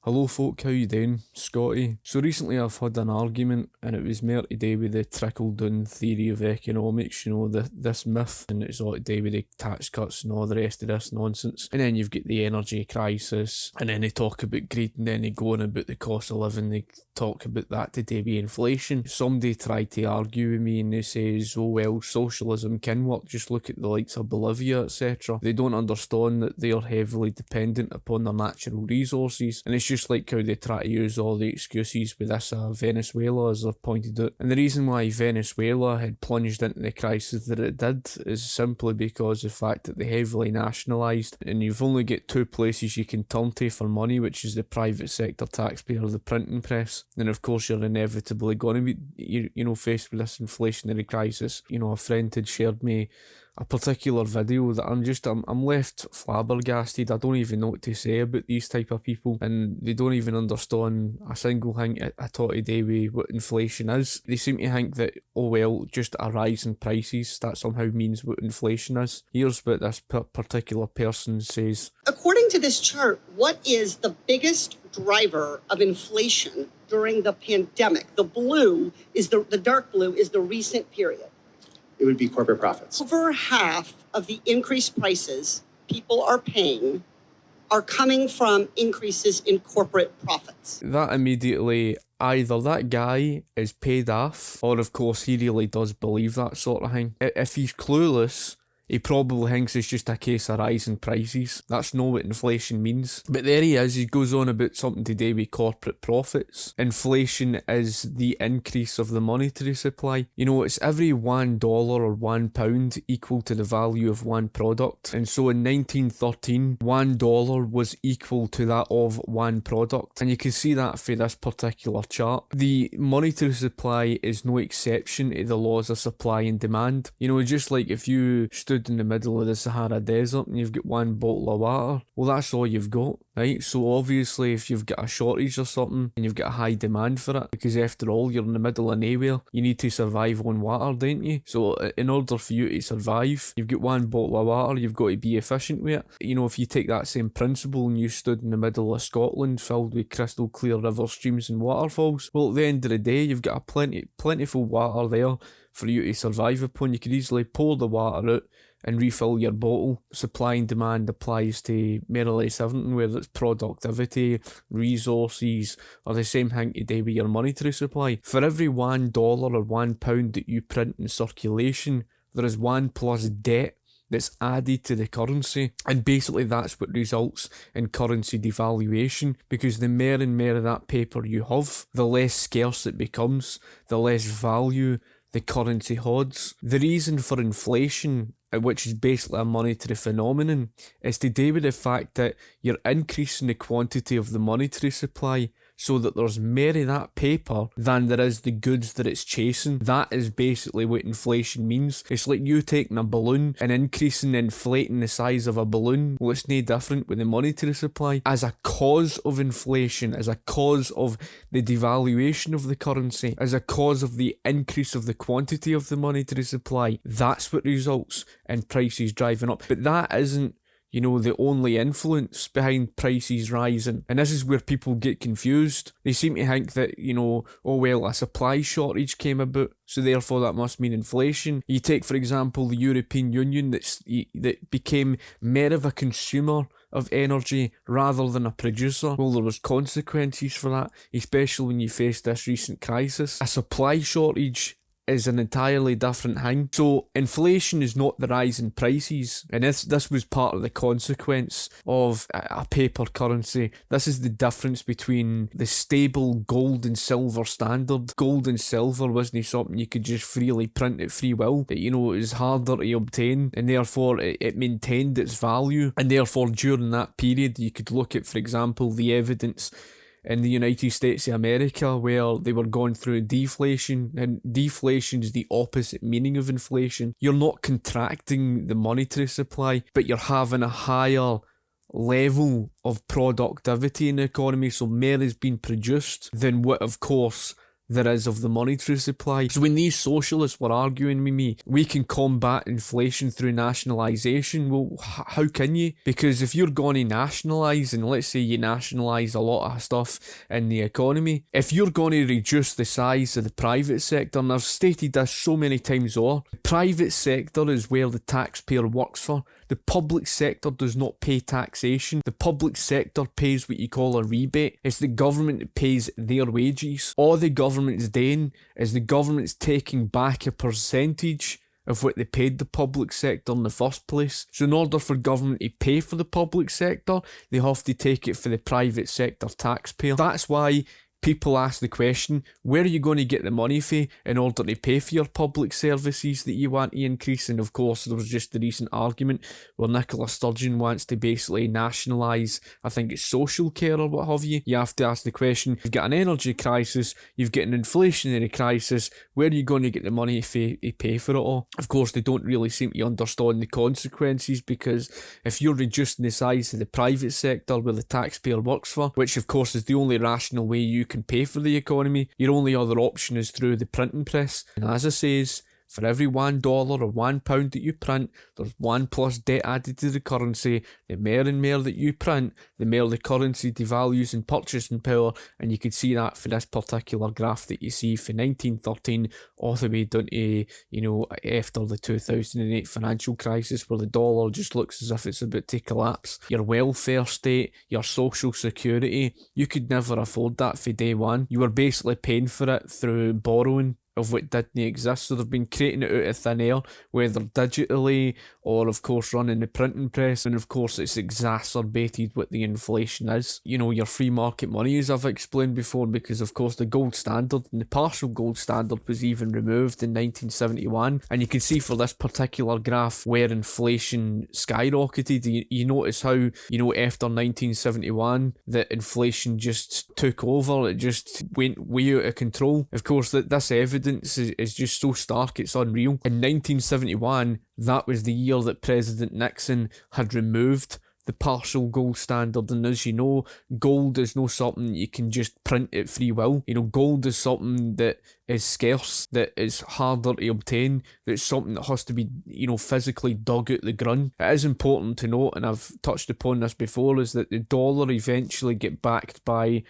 Hello folk, how you doing? Scotty. So recently I've had an argument and it was more to do with the trickle-down theory of economics, this myth, and it's all to do with the tax cuts and all the rest of this nonsense. And then you've got the energy crisis, and then they talk about greed, and then they go on about the cost of living, they talk about that to do with inflation. Somebody tried to argue with me and they says, oh well, socialism can work, just look at the likes of Bolivia, etc. They don't understand that they're heavily dependent upon their natural resources, and it's just like how they try to use all the excuses with this Venezuela, as I've pointed out. And the reason why Venezuela had plunged into the crisis that it did is simply because of the fact that they heavily nationalised, and you've only got two places you can turn to for money, which is the private sector taxpayer or the printing press. And of course you're inevitably going to be faced with this inflationary crisis. A friend had shared me a particular video that I'm left flabbergasted. I don't even know what to say about these type of people, and they don't even understand a single thing at all to do with what inflation is. They seem to think that, oh well, just a rise in prices, that somehow means what inflation is. Here's what this particular person says. According to this chart, what is the biggest driver of inflation during the pandemic? The dark blue is the recent period. It would be corporate profits. Over half of the increased prices people are paying are coming from increases in corporate profits. That immediately, either that guy is paid off, or of course he really does believe that sort of thing. If he's clueless, he probably thinks it's just a case of rising prices. That's not what inflation means. But there he is, he goes on about something to do with corporate profits. Inflation is the increase of the monetary supply. It's every $1 or £1 equal to the value of one product. And so in 1913, $1 was equal to that of one product. And you can see that for this particular chart. The monetary supply is no exception to the laws of supply and demand. Just like if you stood in the middle of the Sahara Desert and you've got one bottle of water, well that's all you've got, right? So obviously if you've got a shortage or something and you've got a high demand for it, because after all you're in the middle of nowhere, you need to survive on water, don't you? So in order for you to survive, you've got one bottle of water, you've got to be efficient with it. If you take that same principle and you stood in the middle of Scotland filled with crystal clear river streams and waterfalls, well at the end of the day you've got a plentiful water there for you to survive upon. You could easily pour the water out and refill your bottle. Supply and demand applies to more or less everything, whether it's productivity, resources, or the same thing to do with your monetary supply. For every $1 or £1 that you print in circulation, there is one plus debt that's added to the currency, and basically that's what results in currency devaluation, because the more and more of that paper you have, the less scarce it becomes, the less value the currency holds. The reason for inflation, which is basically a monetary phenomenon, is to do with the fact that you're increasing the quantity of the monetary supply so that there's more of that paper than there is the goods that it's chasing. That is basically what inflation means. It's like you taking a balloon and inflating the size of a balloon. Well, it's no different with the monetary supply. As a cause of inflation, as a cause of the devaluation of the currency, as a cause of the increase of the quantity of the monetary supply, that's what results in prices driving up. But that isn't the only influence behind prices rising. And this is where people get confused. They seem to think that, a supply shortage came about, so therefore that must mean inflation. You take, for example, the European Union that became more of a consumer of energy rather than a producer. Well, there was consequences for that, especially when you face this recent crisis. A supply shortage is an entirely different thing. So inflation is not the rise in prices, and this was part of the consequence of a paper currency. This is the difference between the stable gold and silver standard. Gold and silver wasn't something you could just freely print at free will. It was harder to obtain, and therefore it maintained its value. And therefore during that period you could look at, for example, the evidence in the United States of America, where they were going through deflation, and deflation is the opposite meaning of inflation. You're not contracting the monetary supply, but you're having a higher level of productivity in the economy, so more is being produced than what, of course, there is of the monetary supply. So when these socialists were arguing with me, we can combat inflation through nationalisation. Well, how can you? Because if you're going to nationalise, and let's say you nationalise a lot of stuff in the economy, if you're going to reduce the size of the private sector, and I've stated this so many times over, the private sector is where the taxpayer works for. The public sector does not pay taxation. The public sector pays what you call a rebate. It's the government that pays their wages. All the government's doing is the government's taking back a percentage of what they paid the public sector in the first place. So in order for government to pay for the public sector, they have to take it for the private sector taxpayer. That's why people ask the question, where are you going to get the money for in order to pay for your public services that you want to increase? And of course, there was just the recent argument where Nicola Sturgeon wants to basically nationalise, I think it's social care or what have you. You have to ask the question, you've got an energy crisis, you've got an inflationary crisis, where are you going to get the money to pay for it all? Of course, they don't really seem to understand the consequences, because if you're reducing the size of the private sector where the taxpayer works for, which of course is the only rational way you can pay for the economy, your only other option is through the printing press. And as I says, for every $1 or £1 that you print, there's 1 plus debt added to the currency. The more and more that you print, the more the currency devalues in purchasing power. And you can see that for this particular graph that you see for 1913 all the way down to, after the 2008 financial crisis, where the dollar just looks as if it's about to collapse. Your welfare state, your social security, you could never afford that for day one. You were basically paying for it through borrowing of what didn't exist. So they've been creating it out of thin air, whether digitally or of course running the printing press, and of course it's exacerbated what the inflation is. Your free market money, as I've explained before, because of course the gold standard and the partial gold standard was even removed in 1971, and you can see for this particular graph where inflation skyrocketed. You notice how, after 1971 that inflation just took over, it just went way out of control. Of course, that this evidence is just so stark, it's unreal. In 1971, that was the year that President Nixon had removed the partial gold standard, and as you know, gold is not something you can just print at free will. Gold is something that is scarce, that is harder to obtain, that's something that has to be, physically dug out the ground. It is important to note, and I've touched upon this before, is that the dollar eventually get backed by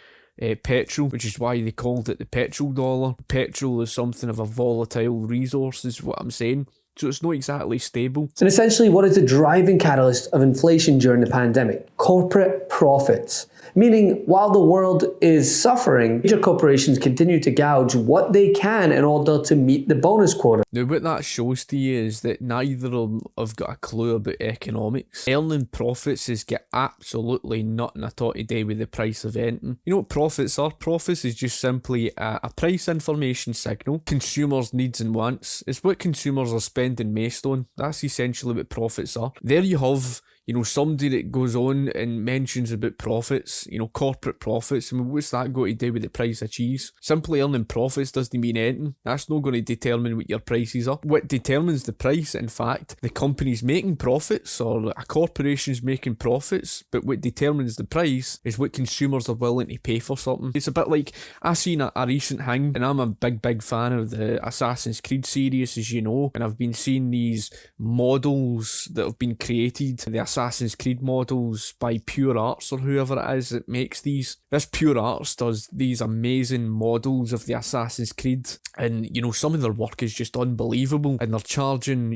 petrol, which is why they called it the petrol dollar. Petrol is something of a volatile resource, is what I'm saying. So it's not exactly stable. And essentially, what is the driving catalyst of inflation during the pandemic? Corporate profits. Meaning, while the world is suffering, major corporations continue to gouge what they can in order to meet the bonus quota. Now, what that shows to you is that neither of them have got a clue about economics. Earning profits has got absolutely nothing at all to do with the price of anything. You know what profits are? Profits is just simply a price information signal. Consumers' needs and wants. It's what consumers are spending most on. That's essentially what profits are. There you have somebody that goes on and mentions about profits, corporate profits. I mean, what's that got to do with the price of cheese? Simply earning profits doesn't mean anything. That's not going to determine what your prices are. What determines the price, in fact, the company's making profits or a corporation's making profits, but what determines the price is what consumers are willing to pay for something. It's a bit like, I seen a recent thing, and I'm a big fan of the Assassin's Creed series, as you know, and I've been seeing these models that have been created, the Assassin's Creed models by Pure Arts or whoever it is that makes these. This Pure Arts does these amazing models of the Assassin's Creed, and some of their work is just unbelievable, and they're charging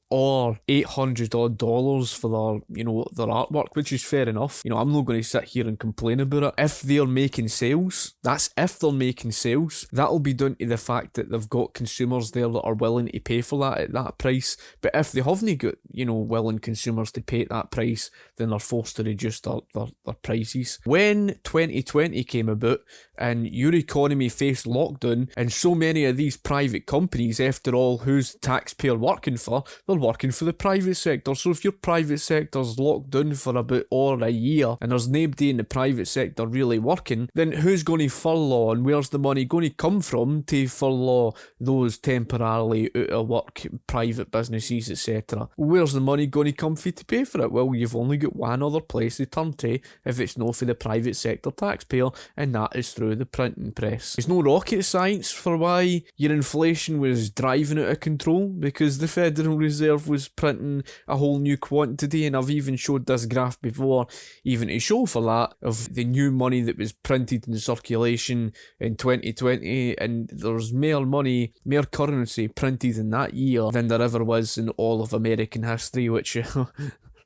or $800 odd for their artwork, which is fair enough. I'm not going to sit here and complain about it. If they're making sales, that'll be down to the fact that they've got consumers there that are willing to pay for that at that price. But if they haven't got willing consumers to pay at that price, then they're forced to reduce their prices. When 2020 came about and your economy faced lockdown, and so many of these private companies, after all, who's the taxpayer working for? They're working for the private sector. So if your private sector's locked down for about a year and there's nobody in the private sector really working, then who's going to furlough, and where's the money going to come from to furlough those temporarily out of work private businesses, etc.? Where's the money going to come for to pay for it? Well, you've only got one other place to turn to if it's not for the private sector taxpayer, and that is through through the printing press. It's no rocket science for why your inflation was driving out of control, because the Federal Reserve was printing a whole new quantity, and I've even showed this graph before, even to show for that, of the new money that was printed in circulation in 2020, and there's more money, more currency printed in that year than there ever was in all of American history, which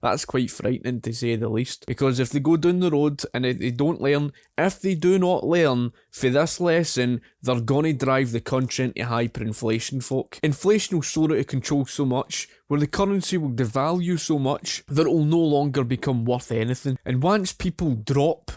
that's quite frightening to say the least. Because if they go down the road and they don't learn, if they do not learn for this lesson, they're gonna drive the country into hyperinflation, folk. Inflation will soar out of control so much, where the currency will devalue so much that it will no longer become worth anything. And once people drop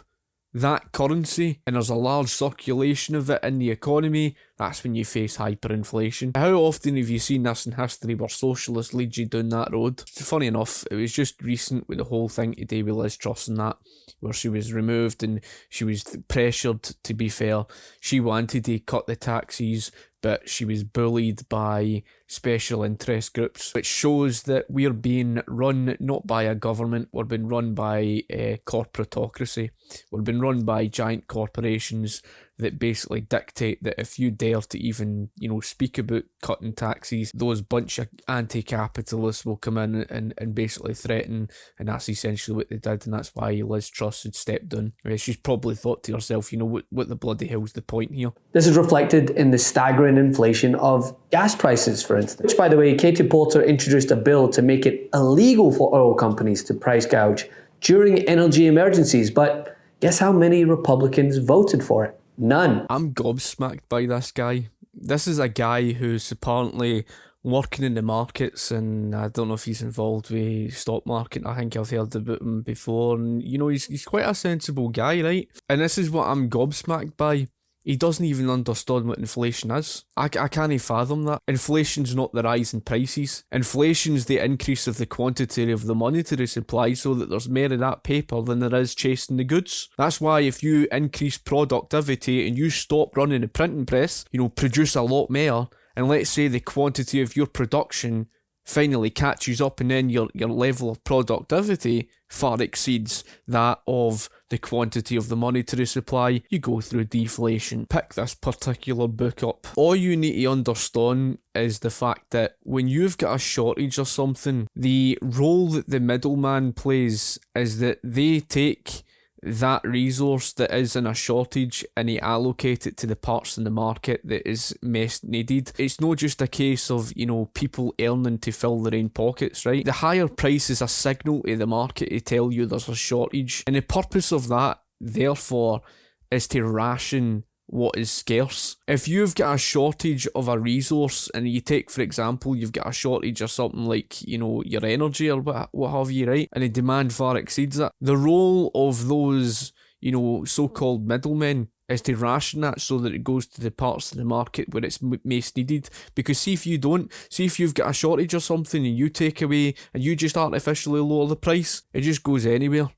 that currency and there's a large circulation of it in the economy, that's when you face hyperinflation. How often have you seen this in history where socialists lead you down that road? Funny enough, it was just recent with the whole thing today with Liz Truss and that, where she was removed and she was pressured, to be fair. She wanted to cut the taxes, but she was bullied by special interest groups, which shows that we're being run not by a government, we're being run by corporatocracy. We're being run by giant corporations that basically dictate that if you dare to even, speak about cutting taxes, those bunch of anti-capitalists will come in and basically threaten, and that's essentially what they did, and that's why Liz Truss had stepped down. She's probably thought to herself, what the bloody hell's the point here? This is reflected in the staggering inflation of gas prices, for instance. Which, by the way, Katie Porter introduced a bill to make it illegal for oil companies to price gouge during energy emergencies, but guess how many Republicans voted for it? None. I'm gobsmacked by this guy. This is a guy who's apparently working in the markets, and I don't know if he's involved with stock market. I think I've heard about him before, and he's quite a sensible guy, right? And this is what I'm gobsmacked by. He doesn't even understand what inflation is. I can't fathom that. Inflation's not the rise in prices. Inflation's the increase of the quantity of the monetary supply so that there's more of that paper than there is chasing the goods. That's why if you increase productivity and you stop running a printing press, produce a lot more, and let's say the quantity of your production finally catches up, and then your level of productivity far exceeds that of the quantity of the monetary supply, you go through deflation. Pick this particular book up. All you need to understand is the fact that when you've got a shortage or something, the role that the middleman plays is that they take that resource that is in a shortage and they allocate it to the parts in the market that is most needed. It's not just a case of, people earning to fill their own pockets, right? The higher price is a signal to the market to tell you there's a shortage. And the purpose of that, therefore, is to ration what is scarce. If you've got a shortage of a resource, and you take, for example, you've got a shortage of something like, your energy or what have you, right? And the demand far exceeds that. The role of those, so-called middlemen is to ration that so that it goes to the parts of the market where it's most needed. Because see if you've got a shortage or something and you take away and you just artificially lower the price, it just goes anywhere.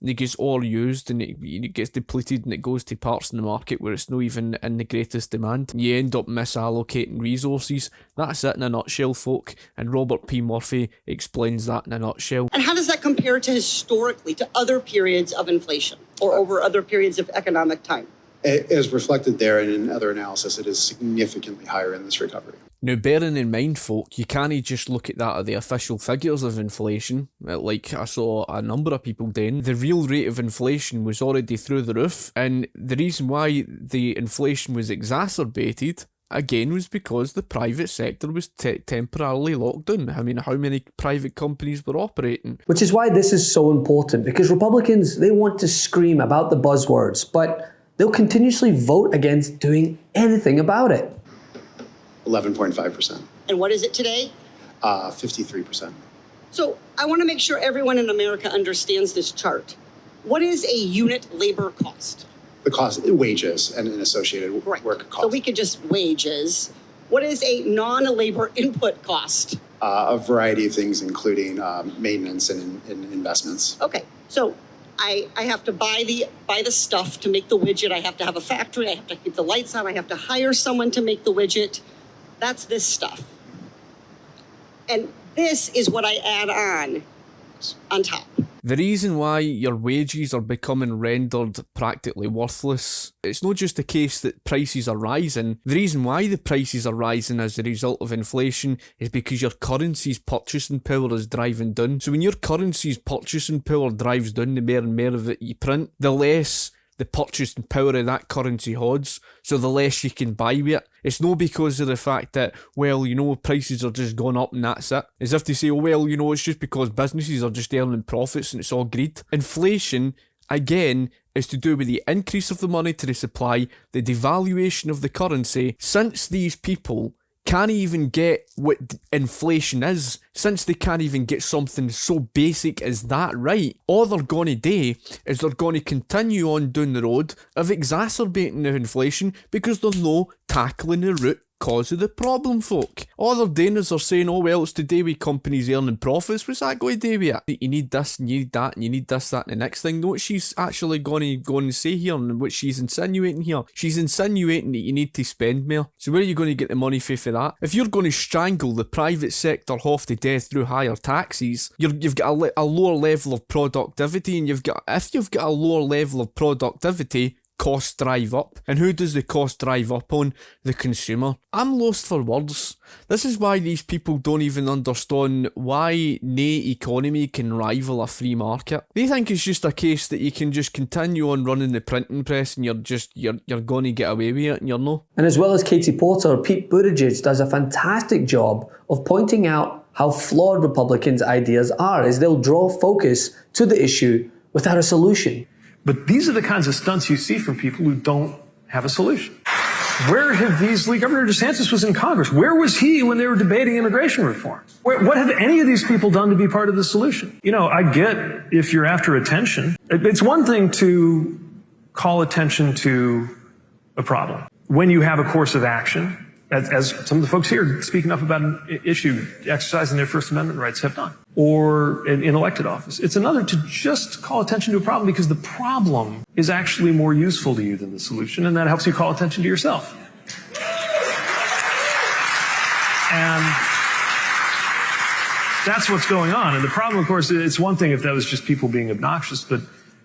It gets all used and it gets depleted and it goes to parts in the market where it's not even in the greatest demand. You end up misallocating resources. That's it in a nutshell, folk. And Robert P. Murphy explains that in a nutshell. And how does that compare to historically, to other periods of inflation or over other periods of economic time? As reflected there and in other analysis, it is significantly higher in this recovery. Now, bearing in mind, folk, you can't just look at that at the official figures of inflation, like I saw a number of people doing. The real rate of inflation was already through the roof, and the reason why the inflation was exacerbated, again, was because the private sector was temporarily locked down. I mean, how many private companies were operating? Which is why this is so important, because Republicans, they want to scream about the buzzwords, but they'll continuously vote against doing anything about it. 11.5%. And what is it today? 53%. So I want to make sure everyone in America understands this chart. What is a unit labor cost? The cost, wages and an associated work cost. So we could just wages. What is a non-labor input cost? A variety of things, including maintenance and investments. Okay, so I have to buy the stuff to make the widget. I have to have a factory. I have to keep the lights on. I have to hire someone to make the widget. That's this stuff. And this is what I add on top. The reason why your wages are becoming rendered practically worthless, it's not just the case that prices are rising. The reason why the prices are rising as a result of inflation is because your currency's purchasing power is driving down. So when your currency's purchasing power drives down, the more and more of it you print, the less the purchasing power of that currency holds, so the less you can buy with it. It's not because of the fact that, well, you know, prices are just going up and that's it. As if to say, oh, well, you know, it's just because businesses are just earning profits and it's all greed. Inflation, again, is to do with the increase of the monetary supply, the devaluation of the currency. Since these people can't even get what inflation is, since they can't even get something so basic as that right, all they're going to do is they're going to continue on down the road of exacerbating the inflation because they're not tackling the root cause of the problem, folk. All they're doing is they're saying, oh well, it's to do with companies earning profits. What's that going to do with it? You need this and you need that and you need this, that and the next thing. Know what she's actually going to go and say here and what she's insinuating here? She's insinuating that you need to spend more. So where are you going to get the money for that? If you're going to strangle the private sector half to death through higher taxes, you've got a lower level of productivity, and if you've got a lower level of productivity, costs drive up. And who does the cost drive up on? The consumer. I'm lost for words. This is why these people don't even understand why no economy can rival a free market. They think it's just a case that you can just continue on running the printing press and you're going to get away with it, and you're not. And as well as Katie Porter, Pete Buttigieg does a fantastic job of pointing out how flawed Republicans' ideas are, as they'll draw focus to the issue without a solution. But these are the kinds of stunts you see from people who don't have a solution. Where have these, Governor DeSantis was in Congress. Where was he when they were debating immigration reform? What have any of these people done to be part of the solution? You know, I get if you're after attention. It's one thing to call attention to a problem. When you have a course of action, as some of the folks here speaking up about an issue, exercising their First Amendment rights have done, or in elected office. It's another to just call attention to a problem because the problem is actually more useful to you than the solution, and that helps you call attention to yourself. And that's what's going on. And the problem, of course, it's one thing if that was just people being obnoxious, but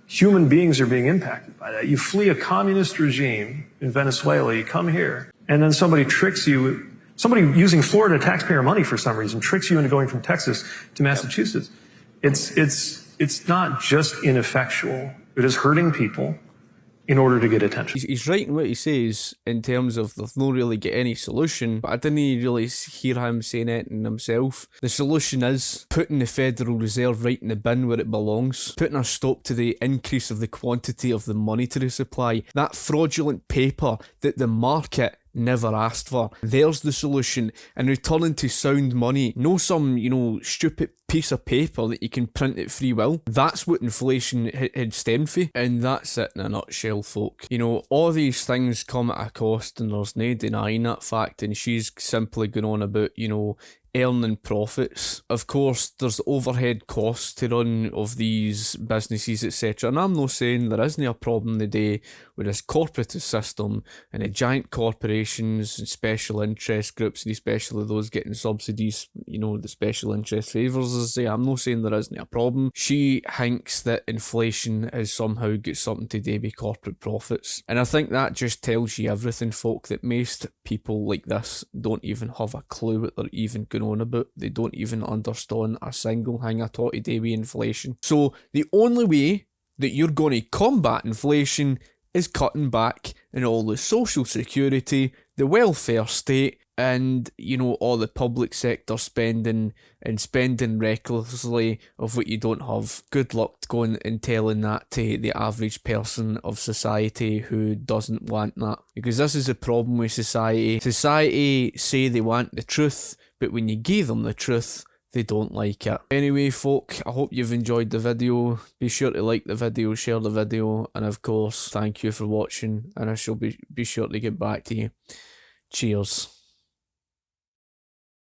human beings are being impacted by that. You flee a communist regime in Venezuela, you come here, and then somebody tricks you. Somebody using Florida taxpayer money for some reason tricks you into going from Texas to Massachusetts. It's not just ineffectual. It is hurting people in order to get attention. He's right in what he says in terms of they've not really get any solution, but I didn't really hear him saying it in himself. The solution is putting the Federal Reserve right in the bin where it belongs, putting a stop to the increase of the quantity of the monetary supply, that fraudulent paper that the market never asked for. There's the solution, and returning to sound money, no some, stupid piece of paper that you can print at free will. That's what inflation had stemmed from, and that's it in a nutshell, folk. All these things come at a cost, and there's no denying that fact, and she's simply going on about, earning profits. Of course, there's overhead costs to run of these businesses, etc. And I'm not saying there isn't a problem today with this corporatist system and the giant corporations and special interest groups, and especially those getting subsidies, the special interest favours, as I say. I'm not saying there isn't a problem. She thinks that inflation has somehow got something to do with corporate profits. And I think that just tells you everything, folk, that most people like this don't even have a clue what they're even going on about. They don't even understand a single thing at all to do with inflation. So the only way that you're going to combat inflation is cutting back in all the social security, the welfare state, and all the public sector spending and spending recklessly of what you don't have. Good luck going and telling that to the average person of society who doesn't want that, because this is a problem with society. Society say they want the truth, but when you give them the truth, they don't like it. Anyway, folk, I hope you've enjoyed the video. Be sure to like the video, share the video, and of course, thank you for watching, and I shall be sure to get back to you. Cheers.